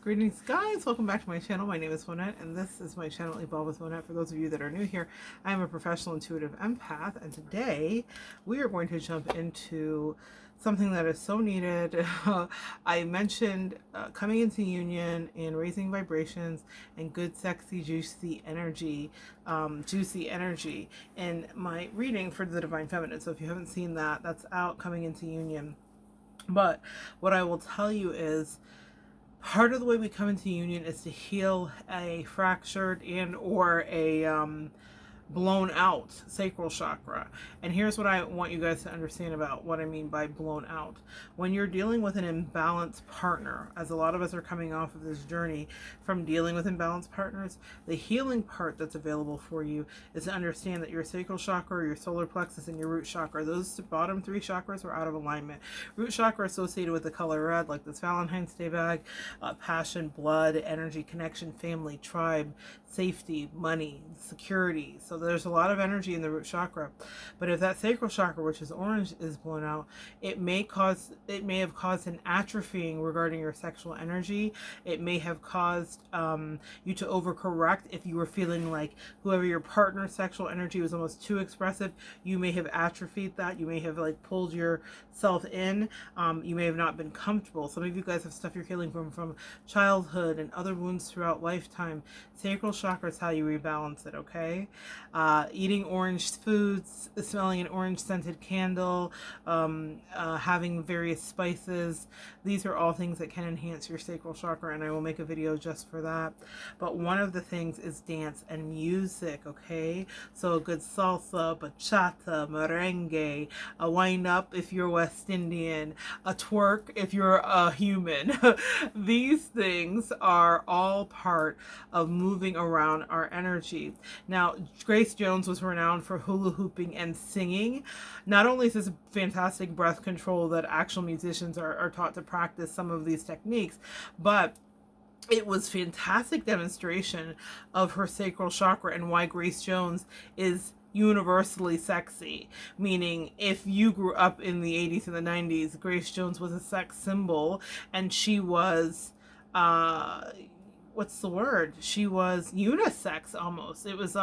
Greetings guys, welcome back to my channel. My name is Monette and this is my channel Evolve with Monette. For those of you that are new here, I am a professional intuitive empath, and today we are going to jump into something that is so needed. I mentioned coming into union and raising vibrations and good sexy juicy energy in my reading for the Divine Feminine. So if you haven't seen that, that's out, coming into union. But what I will tell you is, part of the way we come into union is to heal a fractured and or a blown out sacral chakra. And here's what I want you guys to understand about what I mean by blown out. When you're dealing with an imbalanced partner, as a lot of us are coming off of this journey from dealing with imbalanced partners, the healing part that's available for you is to understand that your sacral chakra, your solar plexus, and your root chakra, those bottom three chakras are out of alignment. Root chakra associated with the color red, like this Valentine's Day bag, passion, blood, energy, connection, family, tribe, safety, money, security. So there's a lot of energy in the root chakra. But if that sacral chakra, which is orange, is blown out, it may have caused an atrophying regarding your sexual energy. It may have caused you to overcorrect if you were feeling like whoever your partner's sexual energy was almost too expressive. You may have atrophied that. You may have like pulled yourself in. You may have not been comfortable. Some of you guys have stuff you're healing from childhood and other wounds throughout lifetime. Sacral chakra is how you rebalance it, okay? Eating orange foods, smelling an orange scented candle, having various spices. These are all things that can enhance your sacral chakra, and I will make a video just for that. But one of the things is dance and music, okay? So a good salsa, bachata, merengue, a wind up if you're West Indian, a twerk if you're a human. These things are all part of moving around our energy. Now, Grace Jones was renowned for hula hooping and singing. Not only is this fantastic breath control that actual musicians are taught to practice some of these techniques, but it was fantastic demonstration of her sacral chakra and why Grace Jones is universally sexy. Meaning, if you grew up in the 80s and the 90s, Grace Jones was a sex symbol, and she was what's the word? She was unisex almost. It was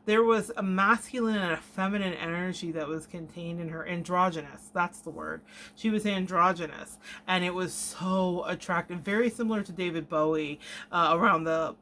there was a masculine and a feminine energy that was contained in her. Androgynous, that's the word. She was androgynous, and it was so attractive. Very similar to David Bowie around the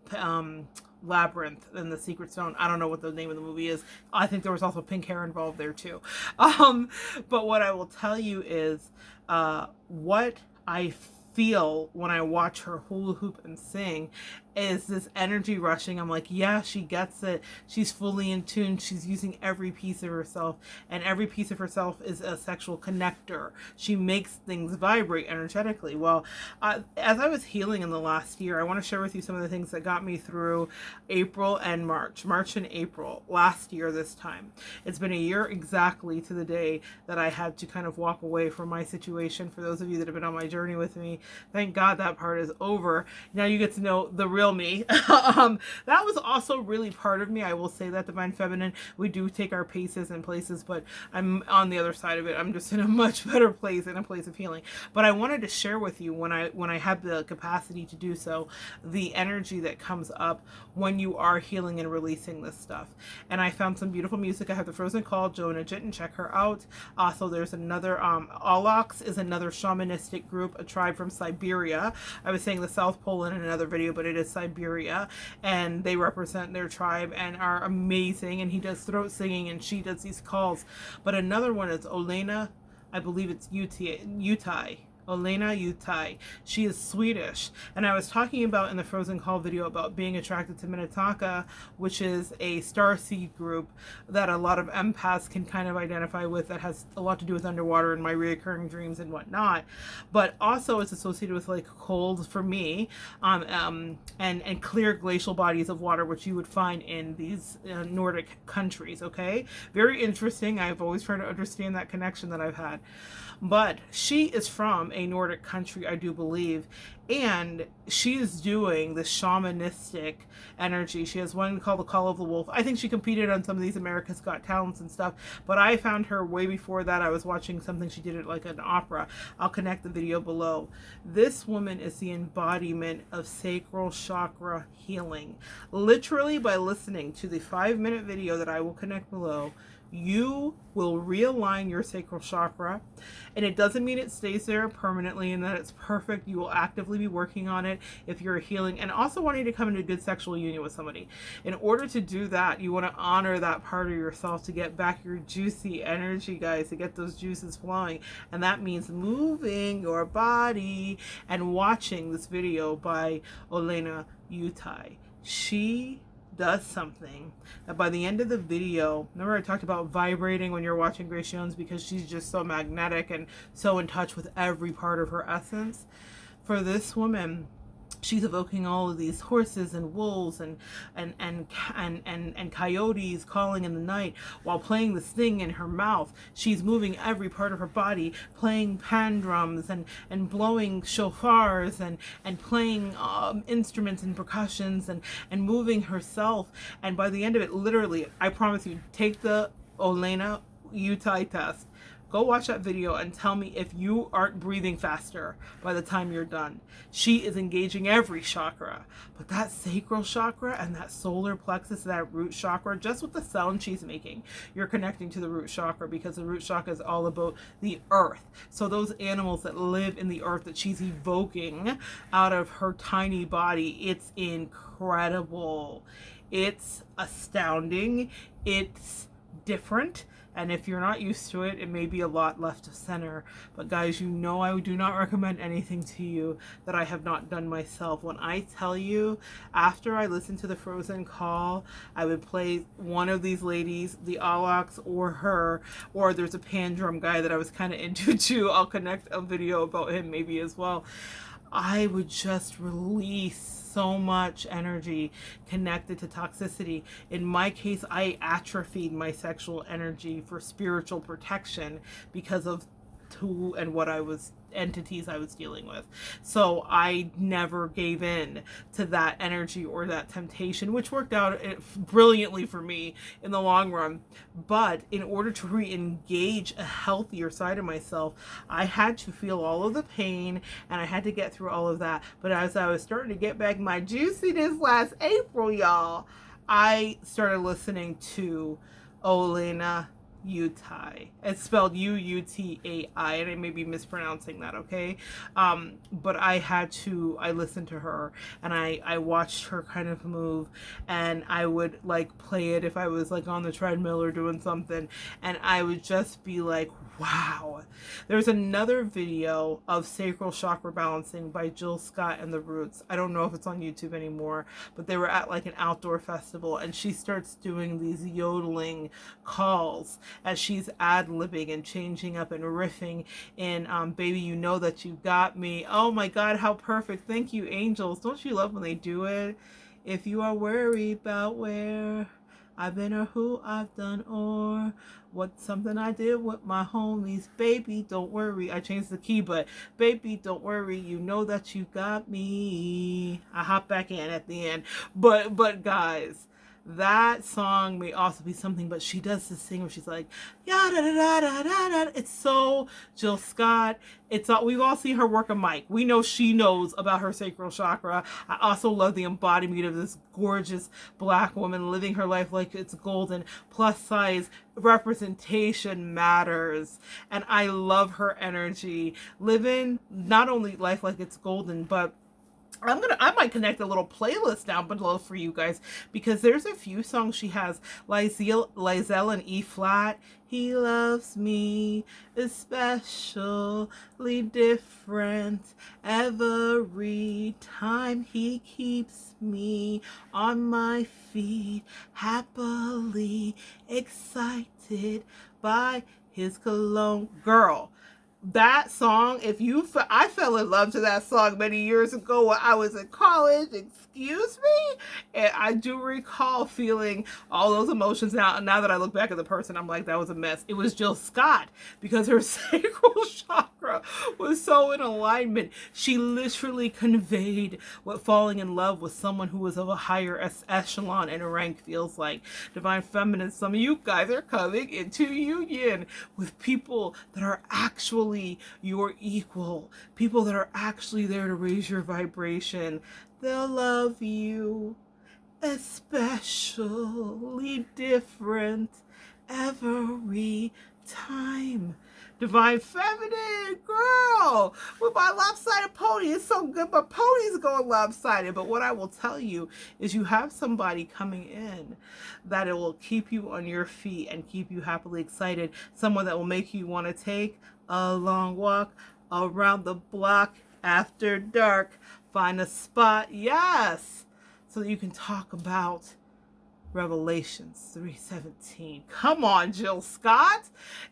Labyrinth and the Secret Stone. I don't know what the name of the movie is. I think there was also pink hair involved there too. But what I will tell you is what I feel when I watch her hula hoop and sing is this energy rushing. I'm like, yeah, she gets it. She's fully in tune. She's using every piece of herself, and every piece of herself is a sexual connector. She makes things vibrate energetically. Well, as I was healing in the last year, I want to share with you some of the things that got me through April and March and April last year this time. It's been a year exactly to the day that I had to kind of walk away from my situation. For those of you that have been on my journey with me, thank God that part is over. Now you get to know the real me. That was also really part of me. I will say that, Divine Feminine, we do take our paces and places, but I'm on the other side of it. I'm just in a much better place, in a place of healing. But I wanted to share with you, when I have the capacity to do so, the energy that comes up when you are healing and releasing this stuff. And I found some beautiful music. I have the Frozen Call, Joan Jitten, check her out. Also, there's another Alox is another shamanistic group, a tribe from Siberia. I was saying the South Pole in another video, but it is Siberia, and they represent their tribe and are amazing. And he does throat singing and she does these calls. But another one is Olena, I believe it's UUtai. Olena UUtai. She is Swedish. And I was talking about in the Frozen Call video about being attracted to Minnetonka, which is a starseed group that a lot of empaths can kind of identify with, that has a lot to do with underwater and my reoccurring dreams and whatnot. But also it's associated with like cold for me, and clear glacial bodies of water, which you would find in these Nordic countries, okay? Very interesting. I've always tried to understand that connection that I've had. But she is from a Nordic country, I do believe. And she's doing the shamanistic energy. She has one called the Call of the Wolf. I think she competed on some of these America's Got Talents and stuff, but I found her way before that. I was watching something she did at like an opera. I'll connect the video below. This woman is the embodiment of sacral chakra healing. Literally, by listening to the 5-minute video that I will connect below, you will realign your sacral chakra, and it doesn't mean it stays there permanently and that it's perfect. You will actively be working on it if you're healing and also wanting to come into a good sexual union with somebody. In order to do that, you want to honor that part of yourself to get back your juicy energy, guys, to get those juices flowing. And that means moving your body and watching this video by Olena UUtai. She does something that by the end of the video, remember I talked about vibrating when you're watching Grace Jones because she's just so magnetic and so in touch with every part of her essence. For this woman, she's evoking all of these horses and wolves and coyotes calling in the night while playing this thing in her mouth. She's moving every part of her body, playing pan drums and blowing shofars and playing instruments and percussions and moving herself. And by the end of it, literally, I promise you, take the Olena UUtai test. Go watch that video and tell me if you aren't breathing faster by the time you're done. She is engaging every chakra, but that sacral chakra and that solar plexus, that root chakra, just with the sound she's making, you're connecting to the root chakra because the root chakra is all about the earth. So those animals that live in the earth that she's evoking out of her tiny body, it's incredible. It's astounding. It's different. And if you're not used to it, it may be a lot left of center. But guys, you know I do not recommend anything to you that I have not done myself. When I tell you, after I listened to the Frozen Call, I would play one of these ladies, the Alaks or her, or there's a pan drum guy that I was kind of into too. I'll connect a video about him maybe as well. I would just release so much energy connected to toxicity. In my case, I atrophied my sexual energy for spiritual protection because of who and what entities I was dealing with. So I never gave in to that energy or that temptation, which worked out brilliantly for me in the long run. But in order to re-engage a healthier side of myself, I had to feel all of the pain and I had to get through all of that. But as I was starting to get back my juiciness last April, y'all, I started listening to Olena UUtai. It's spelled UUtai, and I may be mispronouncing that, okay? But I listened to her, and I watched her kind of move, and I would like play it if I was like on the treadmill or doing something, and I would just be like, wow. There's another video of sacral chakra balancing by Jill Scott and the Roots. I don't know if it's on YouTube anymore, but they were at like an outdoor festival, and she starts doing these yodeling calls as she's ad-libbing and changing up and riffing in Baby You Know That You Got Me. Oh my God, how perfect. Thank you, angels. Don't you love when they do it? If you are worried about where I've been or who I've done or what's something I did with my homies, baby, don't worry. I changed the key, but baby, don't worry. You know that you got me. I hop back in at the end. But guys, that song may also be something, but she does this thing where she's like, da da da da da da. It's so Jill Scott. It's all, we've all seen her work a mic. We know she knows about her sacral chakra. I also love the embodiment of this gorgeous Black woman living her life like it's golden. Plus size representation matters, and I love her energy. Living not only life like it's golden, but I might connect a little playlist down below for you guys because there's a few songs she has. Lizelle in E flat. He loves me especially different every time he keeps me on my feet, happily excited by his cologne. Girl, that song, I fell in love to that song many years ago when I was in college, excuse me, and I do recall feeling all those emotions. Now that I look back at the person, I'm like, that was a mess. It was Jill Scott, because her sacral chakra was so in alignment. She literally conveyed what falling in love with someone who was of a higher echelon and rank feels like. Divine Feminine, some of you guys are coming into union with people that are actually your equal, people that are actually there to raise your vibration. They'll love you especially different every time. Divine Feminine, girl, with my lopsided pony. It's so good, but pony's going lopsided. But what I will tell you is you have somebody coming in that it will keep you on your feet and keep you happily excited. Someone that will make you want to take a long walk around the block after dark. Find a spot, yes, so that you can talk about Revelations 3:17. Come on, Jill Scott.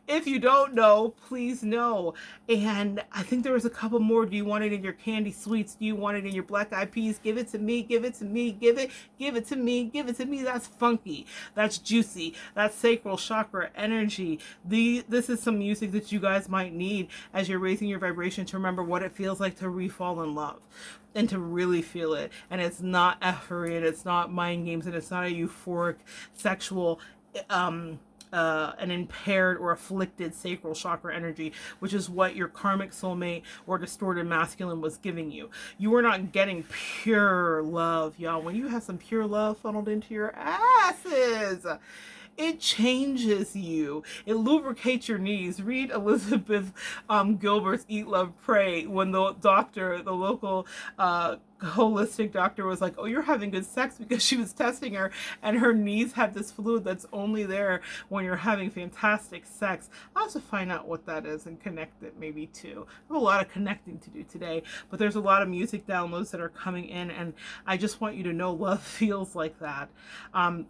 If you don't know, please know. And I think there was a couple more. Do you want it in your candy sweets? Do you want it in your black eyed peas? Give it to me. Give it to me. Give it to me. Give it to me. That's funky. That's juicy. That's sacral chakra energy. This is some music that you guys might need as you're raising your vibration to remember what it feels like to re-fall in love and to really feel it. And it's not effery, and it's not mind games, and it's not a euphoric sexual an impaired or afflicted sacral chakra energy, which is what your karmic soulmate or distorted masculine was giving you. You are not getting pure love, y'all. When you have some pure love funneled into your asses, it changes you. It lubricates your knees. Read Elizabeth Gilbert's Eat, Love, Pray, when the local holistic doctor was like, oh, you're having good sex, because she was testing her and her knees had this fluid that's only there when you're having fantastic sex. I'll have to find out what that is and connect it maybe too. I have a lot of connecting to do today, but there's a lot of music downloads that are coming in, and I just want you to know love feels like that.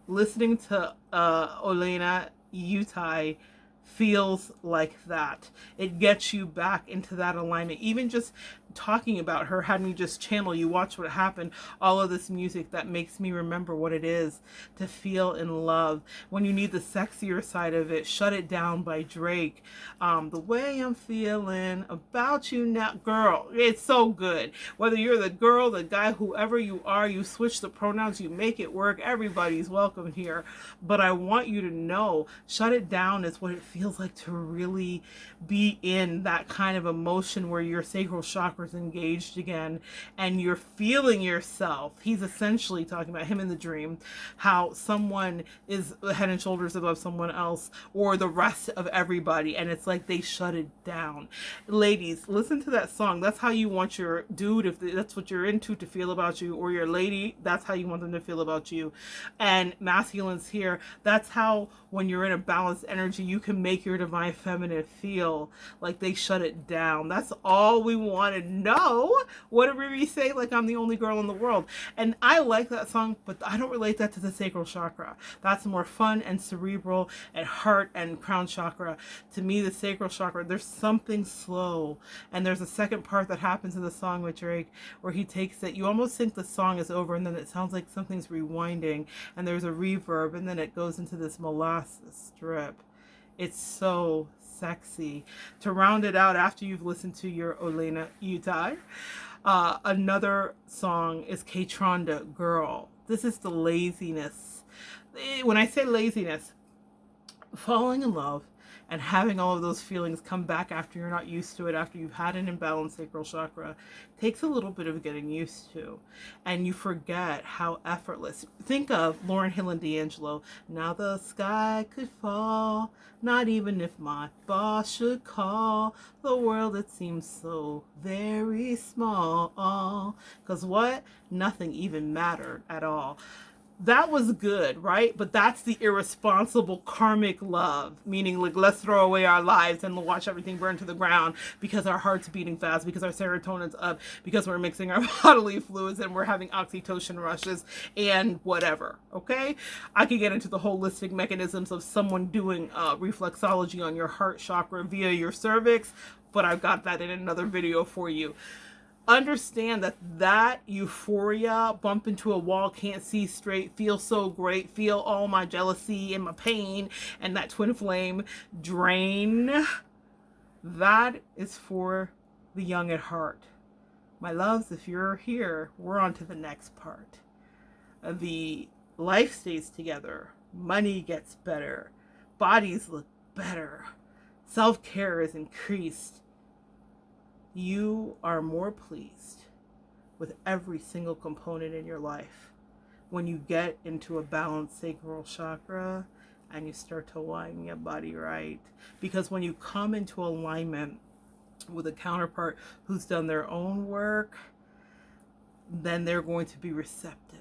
Listening to Olena, UUtai feels like that. It gets you back into that alignment. Even just talking about her had me just channel. You watch what happened. All of this music that makes me remember what it is to feel in love. When you need the sexier side of it, Shut It Down by Drake. The Way I'm Feeling About You Now. Girl, it's so good. Whether you're the girl, the guy, whoever you are, you switch the pronouns, you make it work. Everybody's welcome here. But I want you to know, Shut It Down is what it feels like to really be in that kind of emotion where your sacral chakra engaged again and you're feeling yourself. He's essentially talking about him in the dream, how someone is head and shoulders above someone else or the rest of everybody, and it's like they shut it down. Ladies, listen to that song. That's how you want your dude, if that's what you're into, to feel about you, or your lady, that's how you want them to feel about you. And masculines here, that's how, when you're in a balanced energy, you can make your divine feminine feel like they shut it down. That's all we want to know. What did Riri say? Like, I'm the only girl in the world. And I like that song, but I don't relate that to the sacral chakra. That's more fun and cerebral and heart and crown chakra. To me, the sacral chakra, there's something slow. And there's a second part that happens in the song with Drake where he takes it. You almost think the song is over, and then it sounds like something's rewinding, and there's a reverb, and then it goes into this molasses strip. It's so sexy. To round it out, after you've listened to your Olena, UUtai, another song is K-Tronda, Girl. This is the laziness. When I say laziness, falling in love and having all of those feelings come back after you're not used to it, after you've had an imbalanced sacral chakra, takes a little bit of getting used to. And you forget how effortless. Think of Lauryn Hill and D'Angelo. Now the sky could fall, not even if my boss should call. The world, it seems so very small. Because what? Nothing even mattered at all. That was good, right? But that's the irresponsible karmic love, meaning like, let's throw away our lives and watch everything burn to the ground because our heart's beating fast, because our serotonin's up, because we're mixing our bodily fluids and we're having oxytocin rushes and whatever, okay? I could get into the holistic mechanisms of someone doing reflexology on your heart chakra via your cervix. but I've got that in another video for you. Understand that that euphoria, bump into a wall, can't see straight, feel so great, feel all my jealousy and my pain and that twin flame drain, that is for the young at heart. My loves, if you're here, we're on to the next part. The life stays together, money gets better, bodies look better, self-care is increased. You are more pleased with every single component in your life when you get into a balanced sacral chakra and you start to align your body right. Because when you come into alignment with a counterpart who's done their own work, then they're going to be receptive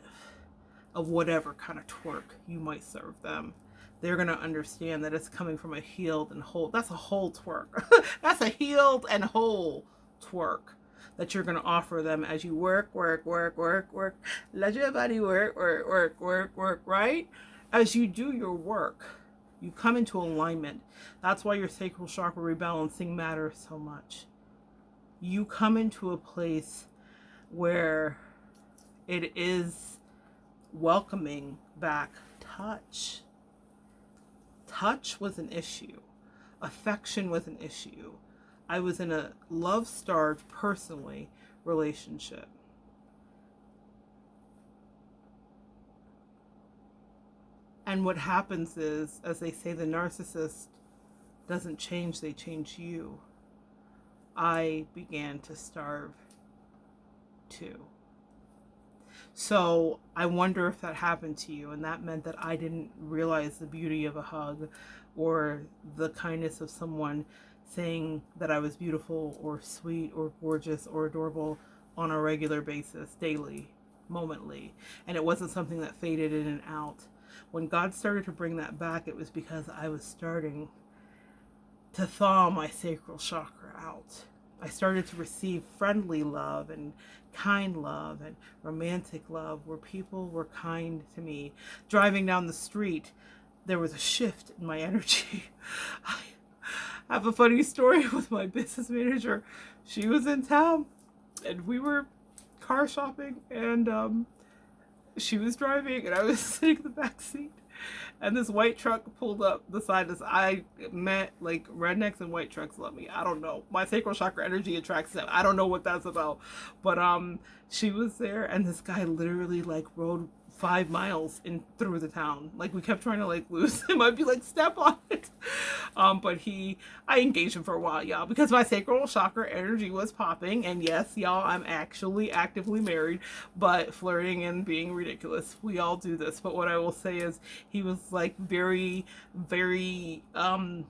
of whatever kind of twerk you might serve them. They're going to understand that it's coming from a healed and whole. That's a whole twerk. That's a healed and whole twerk that you're going to offer them as you work. Let your body work, right? As you do your work, you come into alignment. That's why your sacral chakra rebalancing matters so much. You come into a place where it is welcoming back touch. Touch was an issue. Affection was an issue. I was in a love-starved, personally, relationship. And what happens is, as they say, the narcissist doesn't change, they change you. I began to starve too. So I wonder if that happened to you, and that meant that I didn't realize the beauty of a hug or the kindness of someone saying that I was beautiful or sweet or gorgeous or adorable on a regular basis, daily, momently. And it wasn't something that faded in and out. When God started to bring that back, it was because I was starting to thaw my sacral chakra out. I started to receive friendly love and kind love and romantic love where people were kind to me. Driving down the street, there was a shift in my energy. I have a funny story with my business manager. She was in town and we were car shopping, and she was driving and I was sitting in the back seat. And this white truck pulled up beside us. I met, like, rednecks and white trucks love me. I don't know. My sacral chakra energy attracts them. I don't know what that's about. But she was there, and this guy literally, like, rode 5 miles in through the town. Like, we kept trying to, like, lose him. I'd be like, step on it. But I engaged him for a while, y'all, because my sacral chakra energy was popping. And yes, y'all, I'm actually actively married, but flirting and being ridiculous. We all do this. But what I will say is he was, like, very, very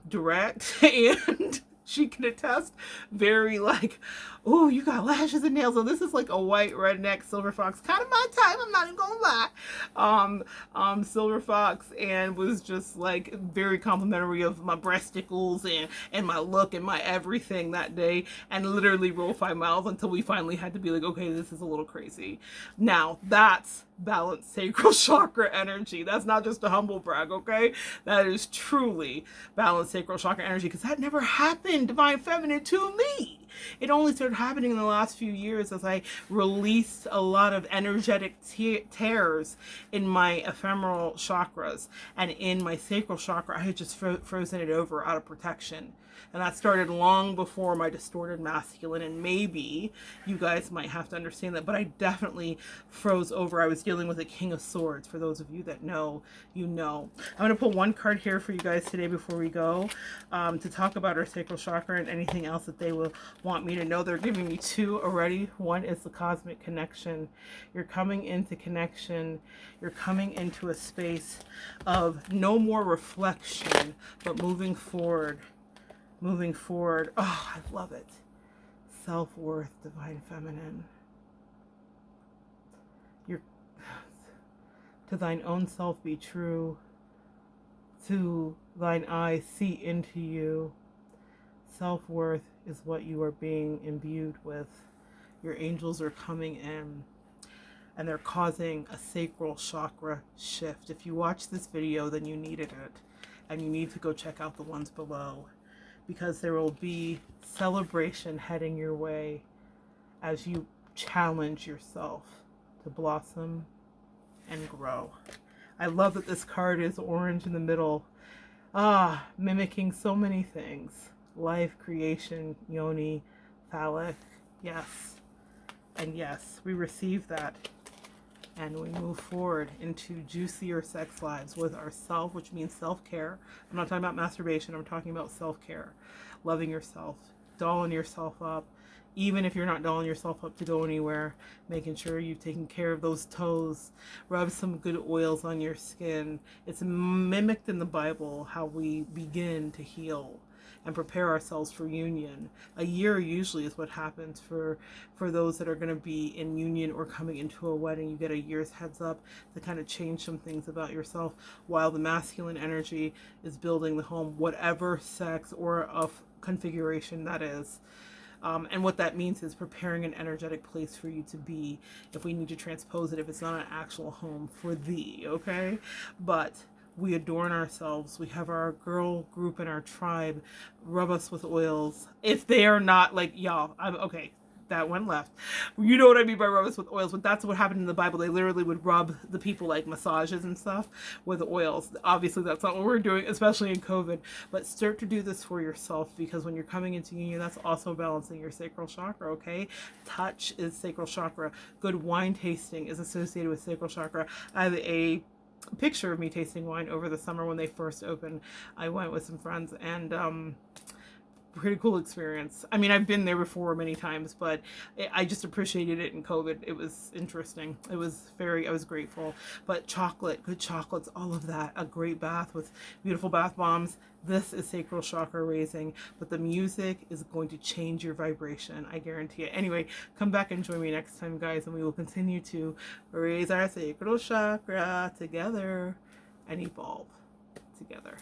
direct, and she can attest, very like, oh, you got lashes and nails. So this is like a white redneck silver fox, kind of my type, I'm not even gonna lie. Silver fox, and was just like very complimentary of my breasticles and my look and my everything that day, and literally rolled 5 miles until we finally had to be like, okay, this is a little crazy. Now that's balanced sacral chakra energy. That's not just a humble brag, okay? That is truly balanced sacral chakra energy, because that never happened, divine feminine, to me. It only started happening in the last few years as I released a lot of energetic tears in my ephemeral chakras, and in my sacral chakra I had just frozen it over out of protection. And that started long before my distorted masculine, and maybe you guys might have to understand that, but I definitely froze over. I was dealing with a King of Swords. For those of you that know, you know. I'm going to pull one card here for you guys today before we go, to talk about our sacral chakra and anything else that they will want me to know. They're giving me two already. One is the cosmic connection. You're coming into connection. You're coming into a space of no more reflection, but moving forward. Moving forward. Oh, I love it. Self-worth, divine feminine. You're to thine own self be true. To thine eyes see into you. Self-worth is what you are being imbued with. Your angels are coming in, and they're causing a sacral chakra shift. If you watch this video, then you needed it, and you need to go check out the ones below, because there will be celebration heading your way as you challenge yourself to blossom and grow. I love that this card is orange in the middle. Mimicking so many things. Life, creation, yoni, phallic. Yes. And yes, we receive that. And we move forward into juicier sex lives with ourself, which means self-care. I'm not talking about masturbation. I'm talking about self-care. Loving yourself. Dolling yourself up. Even if you're not dolling yourself up to go anywhere, making sure you've taken care of those toes. Rub some good oils on your skin. It's mimicked in the Bible how we begin to heal and prepare ourselves for union. A year usually is what happens for those that are going to be in union or coming into a wedding. You get a year's heads up to kind of change some things about yourself while the masculine energy is building the home, whatever sex or of configuration that is. And what that means is preparing an energetic place for you to be, if we need to transpose it, if it's not an actual home for thee, okay? But we adorn ourselves. We have our girl group and our tribe rub us with oils. If they are not like, y'all, okay, that went left. You know what I mean by rub us with oils, but that's what happened in the Bible. They literally would rub the people, like massages and stuff, with oils. Obviously, that's not what we're doing, especially in COVID. But start to do this for yourself, because when you're coming into union, that's also balancing your sacral chakra, okay? Touch is sacral chakra. Good wine tasting is associated with sacral chakra. I have a picture of me tasting wine over the summer when they first opened. I went with some friends, and pretty cool experience. I mean, I've been there before many times, but I just appreciated it in COVID. It was interesting. I was grateful. But chocolate, good chocolates, all of that. A great bath with beautiful bath bombs. This is sacral chakra raising, but the music is going to change your vibration. I guarantee it. Anyway, come back and join me next time, guys, and we will continue to raise our sacral chakra together and evolve together.